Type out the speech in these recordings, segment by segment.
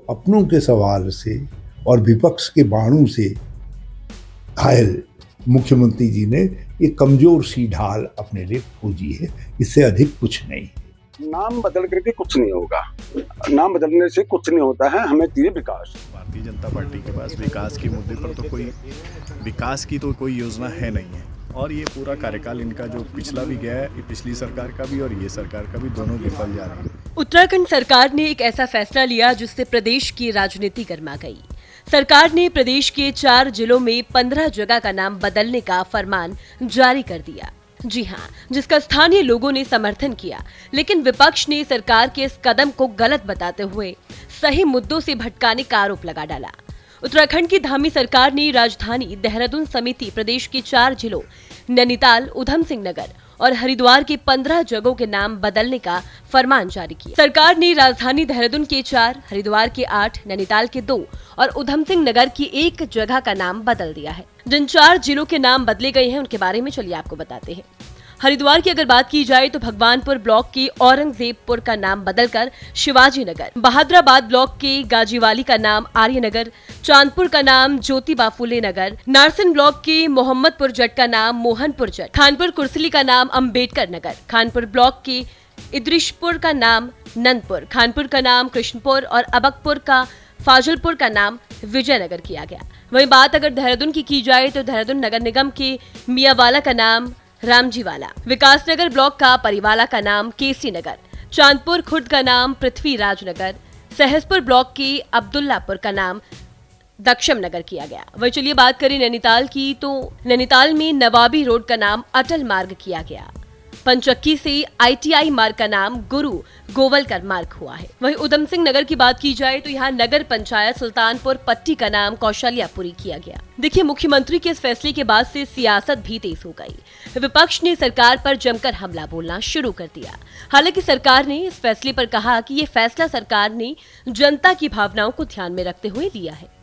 अपनों के सवाल से और विपक्ष के बाणों से घायल मुख्यमंत्री जी ने एक कमजोर सी ढाल अपने लिए खोजी है। इससे अधिक कुछ नहीं। नाम बदल करके कुछ नहीं होगा। नाम बदलने से कुछ नहीं होता है। हमें चाहिए विकास। भारतीय जनता पार्टी के पास विकास के मुद्दे पर तो कोई विकास की तो कोई योजना है नहीं है, और ये पूरा कार्यकाल इनका जो पिछला भी गया है, पिछली सरकार का भी और ये सरकार का भी, दोनों विफल जा रहे हैं। उत्तराखंड सरकार ने एक ऐसा फैसला लिया जिससे प्रदेश की राजनीति गर्मा गई। सरकार ने प्रदेश के 4 जिलों में 15 जगह का नाम बदलने का फरमान जारी कर दिया। जी हां, जिसका स्थानीय लोगों ने समर्थन किया, लेकिन विपक्ष ने सरकार के इस कदम को गलत बताते हुए सही मुद्दों से भटकाने का आरोप लगा डाला। उत्तराखंड की धामी सरकार ने राजधानी देहरादून समेत प्रदेश के 4 जिलों नैनीताल, उधम सिंह नगर और हरिद्वार के 15 जगहों के नाम बदलने का फरमान जारी किया। सरकार ने राजधानी देहरादून के 4, हरिद्वार के 8, नैनीताल के 2 और उधम सिंह नगर की 1 जगह का नाम बदल दिया है। जिन 4 जिलों के नाम बदले गए हैं उनके बारे में चलिए आपको बताते हैं। हरिद्वार की अगर बात की जाए तो भगवानपुर ब्लॉक के औरंगजेबपुर का नाम बदलकर शिवाजी नगर, बहादुराबाद ब्लॉक के गाजीवाली का नाम आर्यनगर, चांदपुर का नाम ज्योतिबा फुले नगर, नारसन ब्लॉक के मोहम्मदपुर जट का नाम मोहनपुर जट, खानपुर कुर्सली का नाम अंबेडकर नगर, खानपुर ब्लॉक के इद्रिशपुर का नाम नंदपुर, खानपुर का नाम कृष्णपुर और अबकपुर का फाजलपुर का नाम विजयनगर किया गया। वहीं बात अगर देहरादून की जाए तो देहरादून नगर निगम के मियावाला का नाम रामजीवाला, विकासनगर ब्लॉक का परिवाला का नाम केसी नगर, चांदपुर खुर्द का नाम पृथ्वीराज नगर, सहसपुर ब्लॉक के अब्दुल्लापुर का नाम दक्षम नगर किया गया। वही चलिए बात करें नैनीताल की, तो नैनीताल में नवाबी रोड का नाम अटल मार्ग किया गया। पंचक्की से ITI मार्ग का नाम गुरु गोवलकर मार्ग हुआ है। वहीं उधम सिंह नगर की बात की जाए तो यहाँ नगर पंचायत सुल्तानपुर पट्टी का नाम कौशल्यापुरी किया गया। देखिए, मुख्यमंत्री के इस फैसले के बाद से सियासत भी तेज हो गई। विपक्ष ने सरकार पर जमकर हमला बोलना शुरू कर दिया। हालांकि सरकार ने इस फैसले पर कहा कि ये फैसला सरकार ने जनता की भावनाओं को ध्यान में रखते हुए लिया है,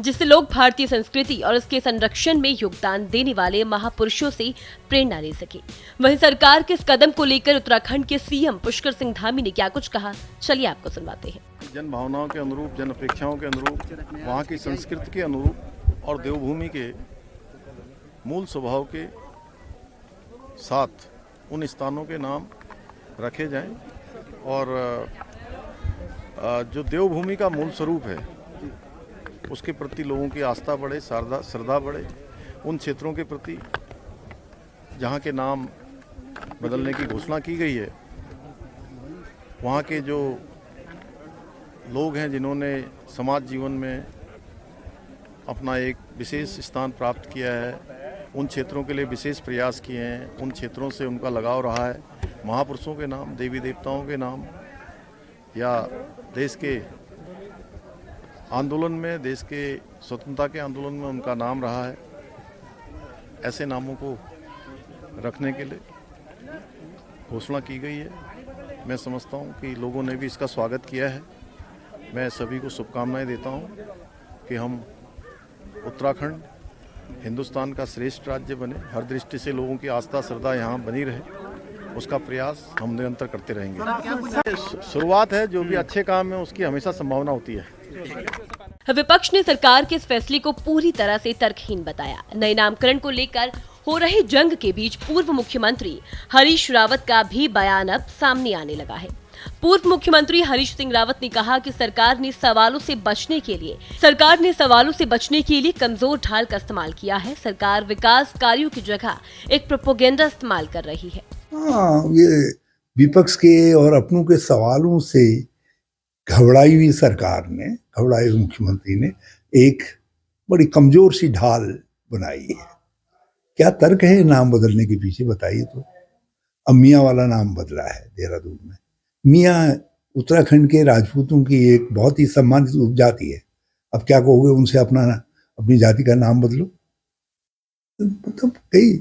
जिससे लोग भारतीय संस्कृति और उसके संरक्षण में योगदान देने वाले महापुरुषों से प्रेरणा ले सके। वहीं सरकार के इस कदम को लेकर उत्तराखंड के CM पुष्कर सिंह धामी ने क्या कुछ कहा, चलिए आपको सुनवाते हैं। जन भावनाओं के अनुरूप, जन अपेक्षाओं के अनुरूप, वहाँ की संस्कृति के अनुरूप और देवभूमि के मूल स्वभाव के साथ उन स्थानों के नाम रखे जाएं और जो देवभूमि का मूल स्वरूप है उसके प्रति लोगों की आस्था बढ़े, श्रद्धा बढ़े। उन क्षेत्रों के प्रति जहाँ के नाम बदलने की घोषणा की गई है, वहाँ के जो लोग हैं जिन्होंने समाज जीवन में अपना एक विशेष स्थान प्राप्त किया है, उन क्षेत्रों के लिए विशेष प्रयास किए हैं, उन क्षेत्रों से उनका लगाव रहा है। महापुरुषों के नाम, देवी देवताओं के नाम या देश के आंदोलन में, देश के स्वतंत्रता के आंदोलन में उनका नाम रहा है, ऐसे नामों को रखने के लिए घोषणा की गई है। मैं समझता हूं कि लोगों ने भी इसका स्वागत किया है। मैं सभी को शुभकामनाएं देता हूं कि हम उत्तराखंड हिंदुस्तान का श्रेष्ठ राज्य बने, हर दृष्टि से लोगों की आस्था श्रद्धा यहाँ बनी रहे, उसका प्रयास हम निरंतर करते रहेंगे। शुरुआत है, जो भी अच्छे काम है उसकी हमेशा संभावना होती है। विपक्ष ने सरकार के इस फैसले को पूरी तरह से तर्कहीन बताया। नए नामकरण को लेकर हो रही जंग के बीच पूर्व मुख्यमंत्री हरीश रावत का भी बयान अब सामने आने लगा है। पूर्व मुख्यमंत्री हरीश सिंह रावत ने कहा कि सरकार ने सवालों से बचने के लिए कमजोर ढाल का इस्तेमाल किया है। सरकार विकास कार्यों की जगह एक प्रोपेगेंडा इस्तेमाल कर रही है। ये विपक्ष के और अपनों के सवालों से घबराई हुई सरकार ने, घबराए हुए मुख्यमंत्री ने एक बड़ी कमजोर सी ढाल बनाई है। क्या तर्क है नाम बदलने के पीछे, बताइए तो। अब मियाँ वाला नाम बदला है देहरादून में। मियाँ उत्तराखंड के राजपूतों की एक बहुत ही सम्मानित उपजाति है। अब क्या कहोगे उनसे अपनी जाति का नाम बदलो? मतलब कई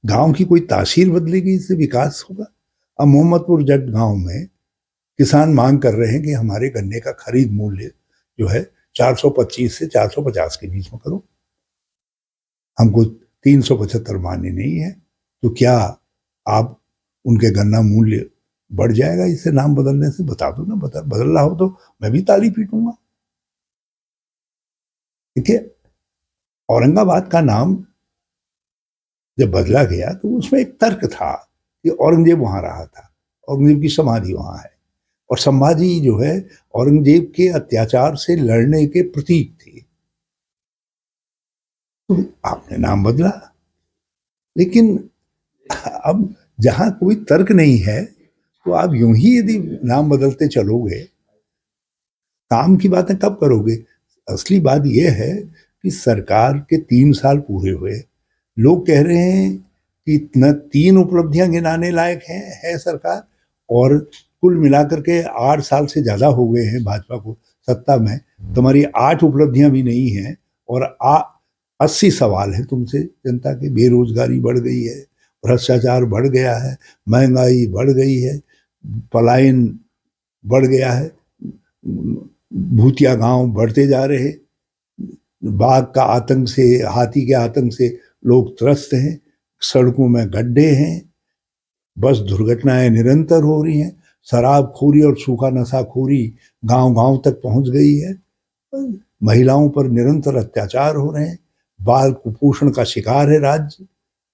गांव की कोई तासीर बदलेगी, इससे विकास होगा? अब मोहम्मदपुर जट गांव में किसान मांग कर रहे हैं कि हमारे गन्ने का खरीद मूल्य जो है 425 से 450 के बीच में करो। हमको 375 मान्य नहीं है। तो क्या आप उनके गन्ना मूल्य बढ़ जाएगा इसे नाम बदलने से? बता दो ना, बदल रहा हो तो मैं भी ताली पीटूंगा। देखिए, औरंगाबाद का नाम जब बदला गया तो उसमें एक तर्क था कि औरंगजेब वहां रहा था, औरंगजेब की समाधि वहां है, और संभाजी जो है औरंगजेब के अत्याचार से लड़ने के प्रतीक थे। तो आपने नाम बदला, लेकिन अब जहां कोई तर्क नहीं है तो आप यूं ही यदि नाम बदलते चलोगे, काम की बातें कब करोगे? असली बात यह है कि सरकार के 3 साल पूरे हुए, लोग कह रहे हैं कि न 3 उपलब्धियां गिनाने लायक है सरकार, और कुल मिलाकर के 8 साल से ज्यादा हो गए हैं भाजपा को सत्ता में, तुम्हारी 8 उपलब्धियां भी नहीं हैं, और 80 सवाल है तुमसे जनता के। बेरोजगारी बढ़ गई है, भ्रष्टाचार बढ़ गया है, महंगाई बढ़ गई है, पलायन बढ़ गया है, भूतिया गांव बढ़ते जा रहे, बाघ का आतंक से, हाथी के आतंक से लोग त्रस्त हैं, सड़कों में गड्ढे हैं, बस दुर्घटनाएं निरंतर हो रही हैं, शराबखोरी और सूखा नशाखोरी गांव-गांव तक पहुंच गई है, महिलाओं पर निरंतर अत्याचार हो रहे हैं, बाल कुपोषण का शिकार है राज्य,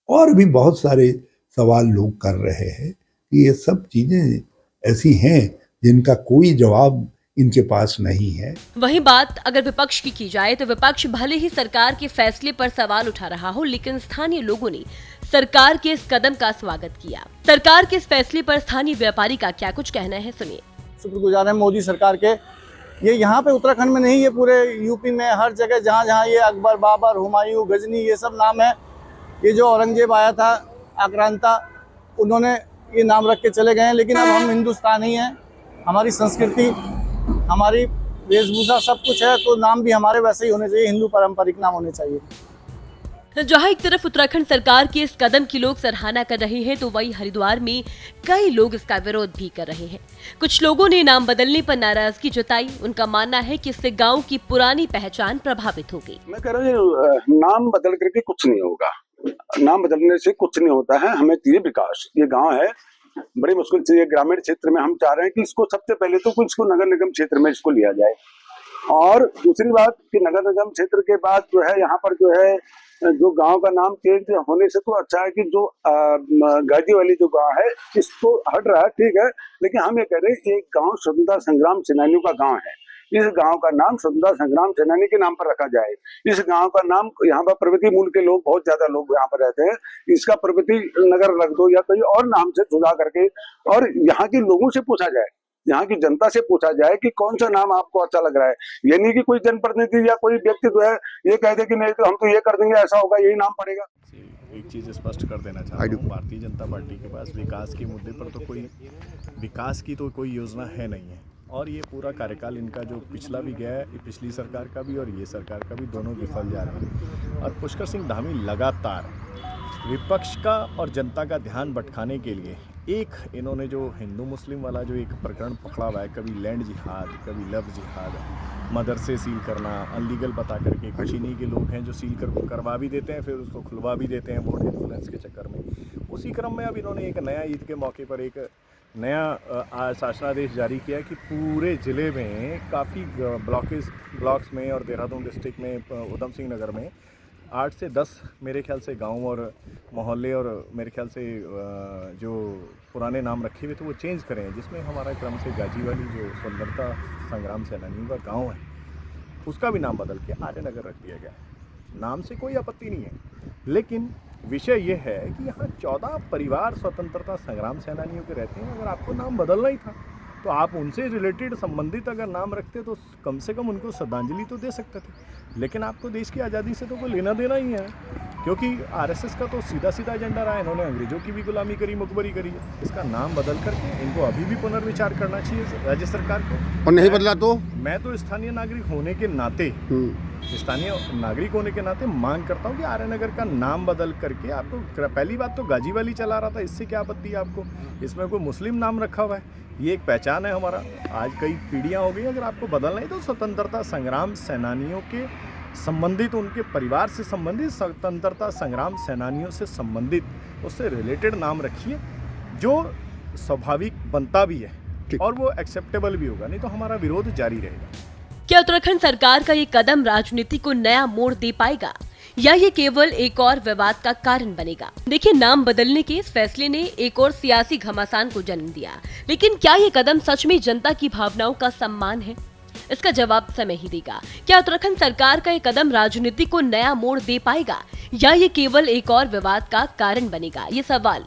और भी बहुत सारे सवाल लोग कर रहे हैं कि ये सब चीजें ऐसी हैं जिनका कोई जवाब इनके पास नहीं है। वहीं बात अगर विपक्ष की जाए तो विपक्ष भले ही सरकार के फैसले पर सवाल उठा रहा हो, लेकिन स्थानीय लोगों ने सरकार के इस कदम का स्वागत किया। सरकार के इस फैसले पर स्थानीय व्यापारी का क्या कुछ कहना है, सुनिए। शुक्रगुजार है मोदी सरकार के। ये यहाँ पे उत्तराखंड में नहीं, ये पूरे यूपी में हर जगह जहाँ जहाँ ये अकबर, बाबर, हुमायूं, गजनी, ये सब नाम है। ये जो औरंगजेब आया था आक्रांता, उन्होंने ये नाम रख के चले गए हैं, लेकिन अब हम हिंदुस्तानी हैं, हमारी संस्कृति, हमारी वेशभूषा सब कुछ है, तो नाम भी हमारे वैसे ही होने चाहिए, हिंदू पारंपरिक नाम होने चाहिए। जहां एक तरफ उत्तराखंड सरकार के इस कदम की लोग सराहना कर रहे हैं, तो वहीं हरिद्वार में कई लोग इसका विरोध भी कर रहे हैं। कुछ लोगों ने नाम बदलने पर नाराजगी जताई। उनका मानना है कि इससे गांव की पुरानी पहचान प्रभावित होगी। मैं कह रहा हूँ नाम बदल करके कुछ नहीं होगा, नाम बदलने से कुछ नहीं होता है। हमें चाहिए विकास। ये गांव है, बड़ी मुश्किल से ये ग्रामीण क्षेत्र में हम चाह रहे हैं कि इसको सबसे पहले तो कुछ इसको नगर निगम क्षेत्र में इसको लिया जाए, और दूसरी बात कि नगर निगम क्षेत्र के बाद जो है यहाँ पर जो है जो गांव का नाम चेंज होने से तो अच्छा है कि जो गाजी वाली जो गांव है इसको हट रहा है, ठीक है, लेकिन हम ये कह रहे हैं एक गांव स्वतंत्रता संग्राम सेनानियों का गांव है, इस गांव का नाम स्वतंत्रता संग्राम सेनानी के नाम पर रखा जाए। इस गांव का नाम, यहाँ पर प्रगति मूल के लोग बहुत ज्यादा लोग यहाँ पर रहते हैं, इसका प्रगति नगर रख दो या कोई और नाम से सुधा करके, और यहाँ के लोगों से पूछा जाए, यहाँ की जनता से पूछा जाए कि कौन सा नाम आपको अच्छा लग रहा है। ये नहीं कि कोई जनप्रतिनिधि या कोई व्यक्ति जो है ये कह दे कि नहीं तो हम तो ये कर देंगे, ऐसा होगा, यही नाम पड़ेगा। एक चीज़ स्पष्ट कर देना चाहता हूँ, भारतीय जनता पार्टी के पास विकास के मुद्दे पर तो कोई विकास की तो कोई योजना है नहीं है, और ये पूरा कार्यकाल इनका जो पिछला भी गया है, पिछली सरकार का भी और ये सरकार का भी, दोनों विफल जा रहे हैं। और पुष्कर सिंह धामी लगातार विपक्ष का और जनता का ध्यान भटकाने के लिए एक इन्होंने जो हिंदू मुस्लिम वाला जो एक प्रकरण पकड़ा हुआ है, कभी लैंड जिहाद, कभी लव जिहाद, मदरसे सील करना, अनलीगल बता करके कुछ इन्हीं के लोग हैं जो सील करवा भी देते हैं, फिर उसको खुलवा भी देते हैं वोट इन्फ्लुएंस के चक्कर में। उसी क्रम में अब इन्होंने एक नया ईद के मौके पर एक नया शासनादेश जारी किया है कि पूरे ज़िले में काफ़ी ब्लॉक्स में और देहरादून डिस्ट्रिक्ट में, उधम सिंह नगर में 8 से 10 मेरे ख्याल से गांव और मोहल्ले और मेरे ख्याल से जो पुराने नाम रखे हुए थे वो चेंज करें, जिसमें हमारा क्रम से गाजी वाली जो स्वतंत्रता संग्राम सेनानियों का गांव है उसका भी नाम बदल के आर्यनगर रख दिया गया। नाम से कोई आपत्ति नहीं है, लेकिन विषय ये है कि यहाँ 14 परिवार स्वतंत्रता संग्राम सेनानियों के रहते हैं। अगर आपको नाम बदलना ही था तो आप उनसे रिलेटेड संबंधित अगर नाम रखते तो कम से कम उनको श्रद्धांजलि तो दे सकते थे, लेकिन आपको देश की आज़ादी से तो कोई लेना देना ही है, क्योंकि आरएसएस का तो सीधा सीधा एजेंडा रहा है, इन्होंने अंग्रेजों की भी गुलामी करी, मुखबरी करी है। इसका नाम बदल करके इनको अभी भी पुनर्विचार करना चाहिए राज्य सरकार को। और नहीं बदला तो मैं तो स्थानीय नागरिक होने के नाते मांग करता हूँ कि आर्यनगर का नाम बदल करके, आपको पहली बात तो गाजी वाली चला रहा था, इससे क्या आपत्ति है आपको? इसमें कोई मुस्लिम नाम रखा हुआ है, ये एक पहचान है हमारा, आज कई पीढ़ियाँ हो गई। अगर आपको बदलना ही तो स्वतंत्रता संग्राम सेनानियों के संबंधित, उनके परिवार से संबंधित, स्वतंत्रता संग्राम सेनानियों से संबंधित, उससे रिलेटेड नाम रखिए जो स्वाभाविक बनता भी है ठीक। और वो एक्सेप्टेबल भी होगा, नहीं तो हमारा विरोध जारी रहेगा। क्या उत्तराखंड सरकार का ये कदम राजनीति को नया मोड़ दे पाएगा या ये केवल एक और विवाद का कारण बनेगा? देखिए, नाम बदलने के इस फैसले ने एक और सियासी घमासान को जन्म दिया, लेकिन क्या ये कदम सच में जनता की भावनाओं का सम्मान है? इसका जवाब समय ही देगा। क्या उत्तराखंड सरकार का ये कदम राजनीति को नया मोड़ दे पाएगा या ये केवल एक और विवाद का कारण बनेगा? ये सवाल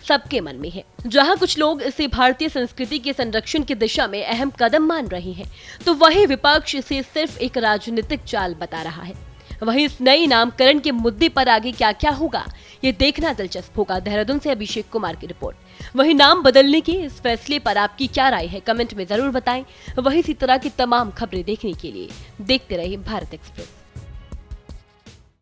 सबके मन में है। जहां कुछ लोग इसे भारतीय संस्कृति के संरक्षण की दिशा में अहम कदम मान रहे हैं, तो वहीं विपक्ष इसे सिर्फ एक राजनीतिक चाल बता रहा है। वहीं इस नई नामकरण के मुद्दे पर आगे क्या क्या होगा, ये देखना दिलचस्प होगा। देहरादून से अभिषेक कुमार की रिपोर्ट। वहीं नाम बदलने के इस फैसले पर आपकी क्या राय है, कमेंट में जरूर बताएं। वहीं इसी तरह की तमाम खबरें देखने के लिए देखते रहिए भारत एक्सप्रेस।